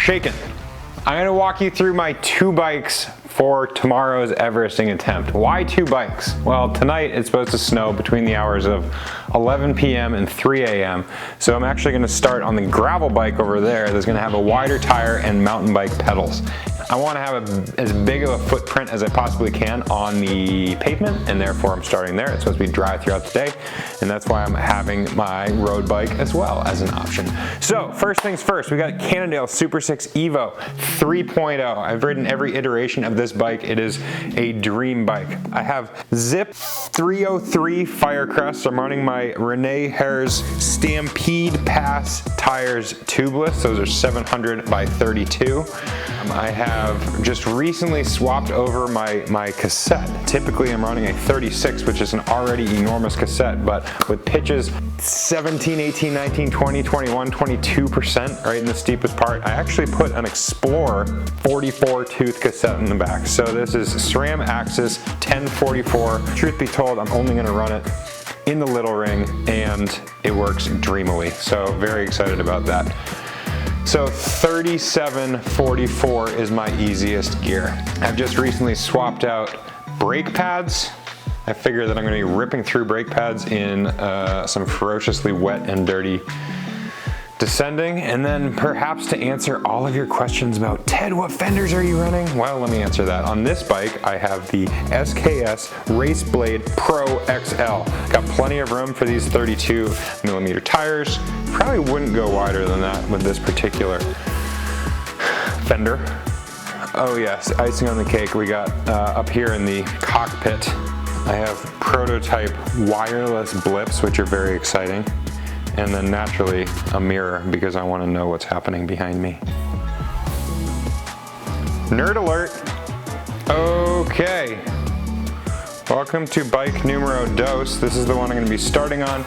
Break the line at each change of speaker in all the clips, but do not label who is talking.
shaken. I'm gonna walk you through my 2 bikes for tomorrow's Everesting attempt. Why 2 bikes? Well, tonight it's supposed to snow between the hours of 11 p.m. and 3 a.m. So I'm actually gonna start on the gravel bike over there that's gonna have a wider tire and mountain bike pedals. I want to have as big of a footprint as I possibly can on the pavement, and therefore I'm starting there. It's supposed to be dry throughout the day, and that's why I'm having my road bike as well as an option. So first things first, we got Cannondale Super 6 Evo 3.0. I've ridden every iteration of this bike. It is a dream bike. I have Zip 303 Firecrest. I'm running my Rene Hare's Stampede Pass tires tubeless. Those are 700 by 32. I have just recently swapped over my cassette. Typically I'm running a 36, which is an already enormous cassette, but with pitches 17, 18, 19, 20, 21, 22% right in the steepest part, I actually put an Explorer 44 tooth cassette in the back. So this is SRAM Axis 1044. Truth be told, I'm only gonna run it in the little ring and it works dreamily. So very excited about that. So 3744 is my easiest gear. I've just recently swapped out brake pads. I figure that I'm going to be ripping through brake pads in some ferociously wet and dirty descending, and then perhaps to answer all of your questions about, Ted, what fenders are you running? Well, let me answer that. On this bike, I have the SKS Race Blade Pro XL. Got plenty of room for these 32 millimeter tires. Probably wouldn't go wider than that with this particular fender. Oh yes, icing on the cake, we got up here in the cockpit, I have prototype wireless blips, which are very exciting. And then naturally a mirror because I want to know what's happening behind me. Nerd alert. Okay. Welcome to bike numero dos. This is the one I'm going to be starting on.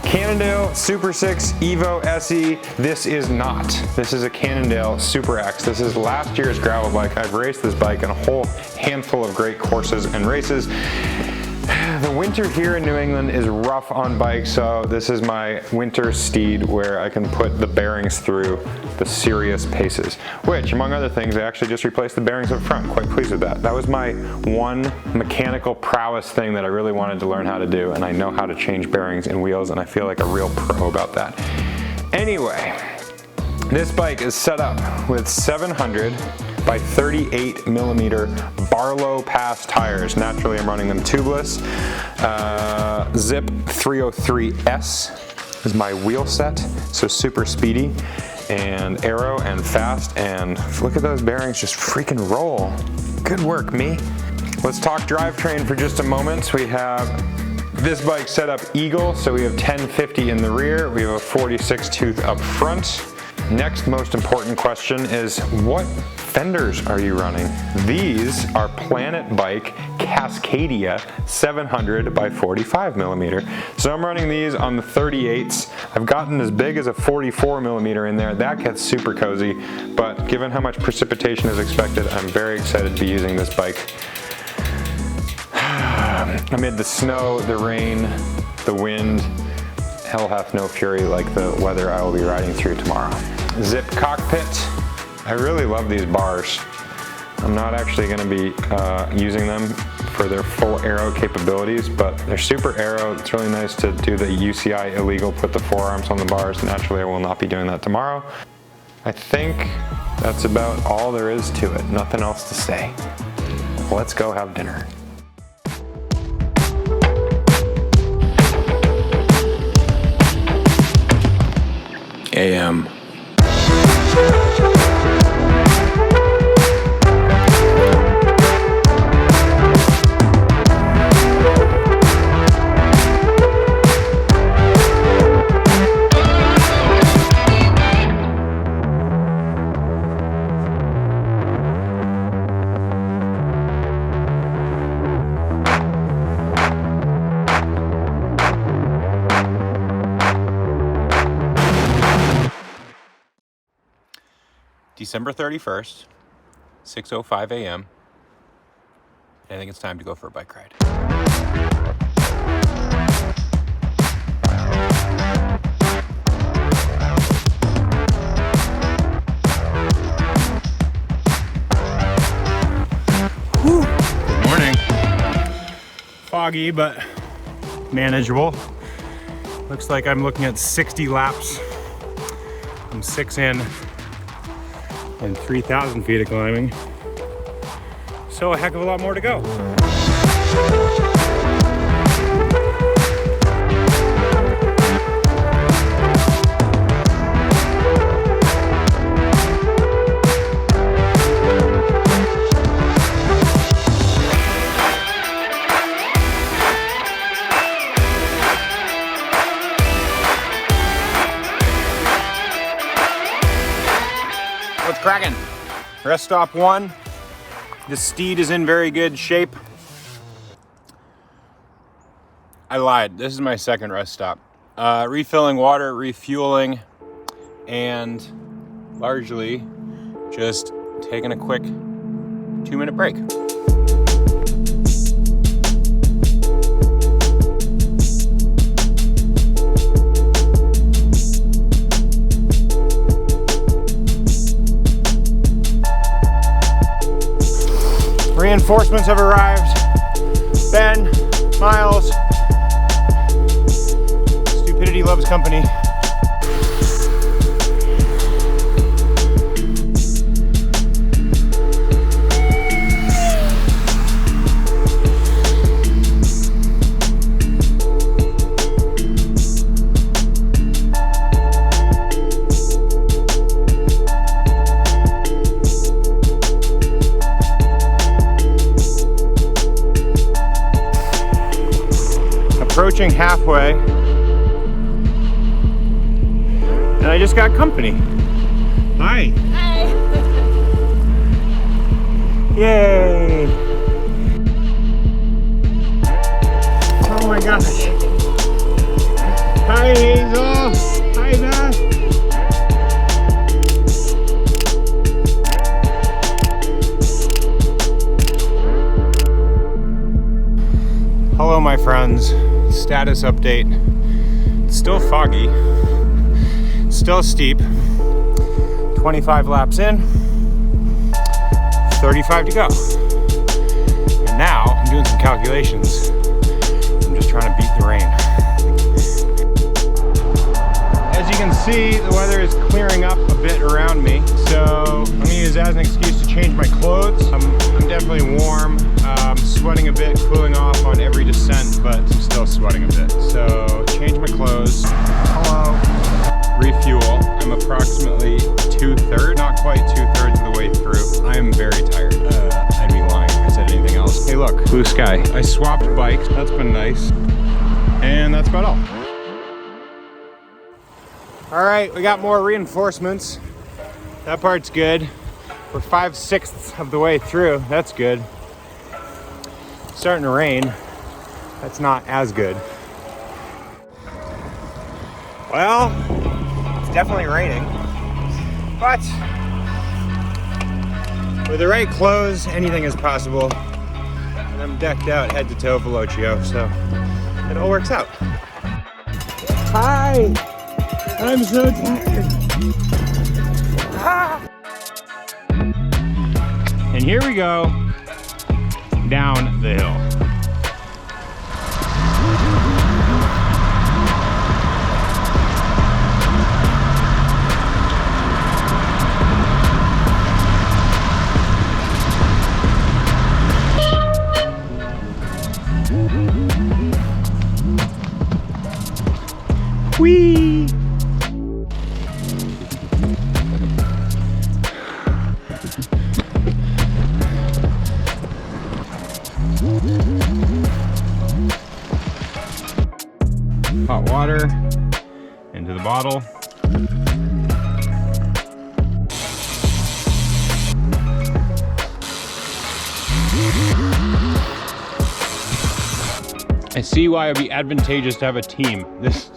Cannondale Super 6 Evo SE. This is not. This is a Cannondale Super X. This is last year's gravel bike. I've raced this bike in a whole handful of great courses and races. The winter here in New England is rough on bikes, so this is my winter steed where I can put the bearings through the serious paces, which among other things, I actually just replaced the bearings up front. Quite pleased with that. That was my one mechanical prowess thing that I really wanted to learn how to do, and I know how to change bearings and wheels, and I feel like a real pro about that. Anyway, this bike is set up with 700 by 38 millimeter Barlow Pass tires. Naturally, I'm running them tubeless. Zip 303S is my wheel set, so super speedy and aero and fast, and look at those bearings just freaking roll. Good work, me. Let's talk drivetrain for just a moment. We have this bike set up Eagle, so we have 1050 in the rear, we have a 46 tooth up front. Next most important question is, what fenders are you running? These are Planet Bike Cascadia 700 by 45 millimeter. So I'm running these on the 38s. I've gotten as big as a 44 millimeter in there. That gets super cozy, but given how much precipitation is expected, I'm very excited to be using this bike. Amid the snow, the rain, the wind, hell hath no fury like the weather I will be riding through tomorrow. Zip cockpit. I really love these bars. I'm not actually going to be using them for their full aero capabilities, but they're super aero. It's really nice to do the UCI illegal, put the forearms on the bars. Naturally, I will not be doing that tomorrow. I think that's about all there is to it. Nothing else to say. Let's go have dinner. AM. December 31st, 6:05 a.m. I think it's time to go for a bike ride.
Foggy, but manageable. Looks like I'm looking at 60 laps. I'm 6 in and 3,000 feet of climbing. So a heck of a lot more to go. What's cracking? Rest stop 1. The steed is in very good shape. I lied. This is my second rest stop. Refilling water, refueling, and largely just taking a quick 2-minute break. Reinforcements have arrived. Ben, Miles. Stupidity loves company. Approaching halfway, and I just got company. Hi.
Hi.
Yay. Oh my gosh. Hi Hazel. Hi Beth. Hello my friends. Status update. It's still foggy, still steep. 25 laps in, 35 to go. And now I'm doing some calculations. I'm just trying to beat the rain. As you can see, the weather is clearing up a bit around me. So I'm gonna use that as an excuse to change my clothes. I'm definitely warm. Sweating a bit, cooling off on every descent, but I'm still sweating a bit. So change my clothes. Hello. Refuel. I'm approximately 2/3, not quite 2/3 of the way through. I am very tired. I'd be lying if I said anything else. Hey look, blue sky. I swapped bikes. That's been nice. And that's about all. All right, we got more reinforcements. That part's good. We're 5/6 of the way through. That's good. Starting to rain. That's not as good. Well, it's definitely raining, but with the right clothes, anything is possible. And I'm decked out head to toe Velocio, so it all works out. Hi, I'm so tired. Ah. And here we go. Down the hill. Whee! Hot water into the bottle. I see why it would be advantageous to have a team. This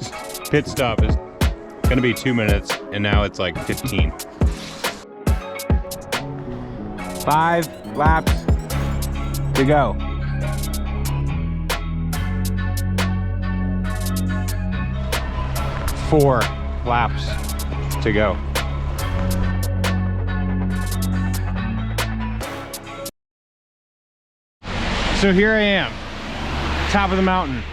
pit stop is gonna be 2 minutes and now it's like 15. 5 laps to go. Four laps to go. So here I am, top of the mountain.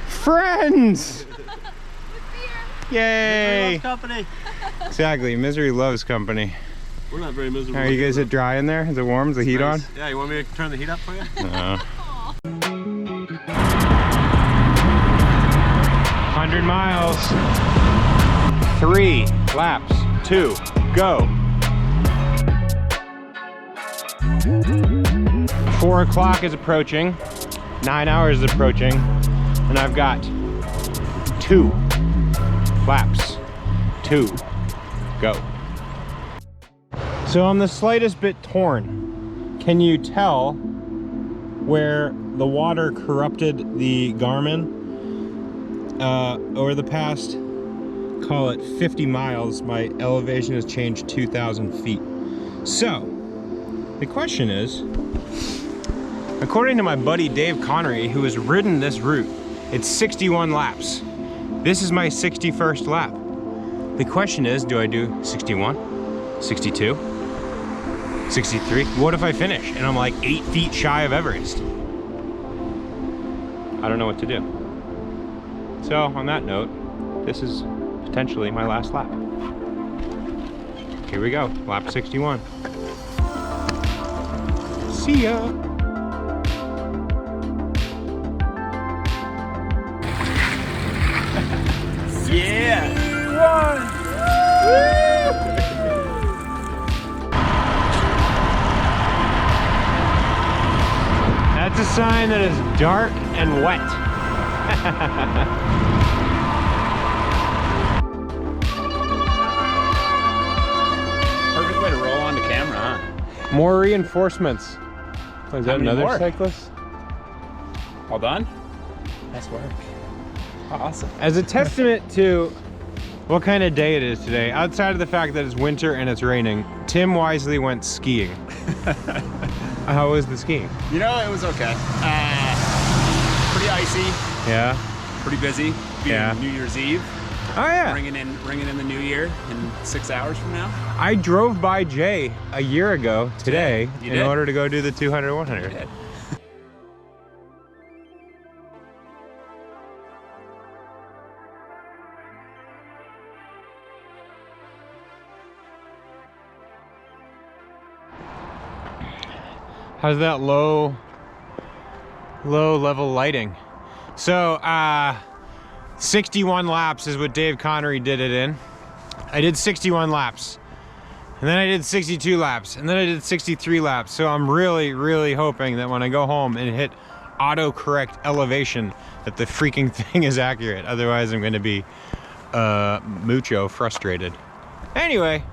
Friends! Yay!
Loves company.
Exactly, misery loves company.
We're not very miserable.
Are you guys it dry in there? Is it warm? Is the heat on?
Yeah, you want me to turn the heat up for you?
No. 100 miles. 3 laps. 2. Go. 4 o'clock is approaching. 9 hours is approaching. And I've got 2 laps. 2. Go. So I'm the slightest bit torn. Can you tell where the water corrupted the Garmin over the past, call it 50 miles, my elevation has changed 2,000 feet. So, the question is, according to my buddy Dave Connery, who has ridden this route, it's 61 laps. This is my 61st lap. The question is, do I do 61, 62, 63? What if I finish and I'm like 8 feet shy of Everest? I don't know what to do. So on that note, this is potentially my last lap. Here we go, lap 61. See ya.
Yeah!
That's a sign that it's dark and wet.
Perfect way to roll onto camera, huh?
More reinforcements. Oh, is that
many
another
more?
cyclist?
All done? Nice work. Awesome.
As a testament to what kind of day it is today, outside of the fact that it's winter and it's raining, Tim wisely went skiing. How was the skiing?
You know, it was okay. Pretty icy,
Yeah.
pretty busy. Being
Yeah.
New Year's Eve,
Oh yeah.
ringing in the new year in 6 hours from now.
I drove by Jay a year ago today
You
in
did?
order to go do the 200, 100.
Yeah.
How's that low level lighting? So 61 laps is what Dave Connery did it in. I did 61 laps, and then I did 62 laps, and then I did 63 laps. So I'm really hoping that when I go home and hit autocorrect elevation that the freaking thing is accurate. Otherwise I'm gonna be mucho frustrated. Anyway,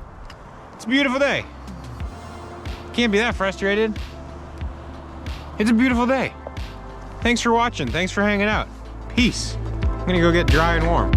it's a beautiful day. Can't be that frustrated. It's a beautiful day. Thanks for watching. Thanks for hanging out. Peace. I'm gonna go get dry and warm.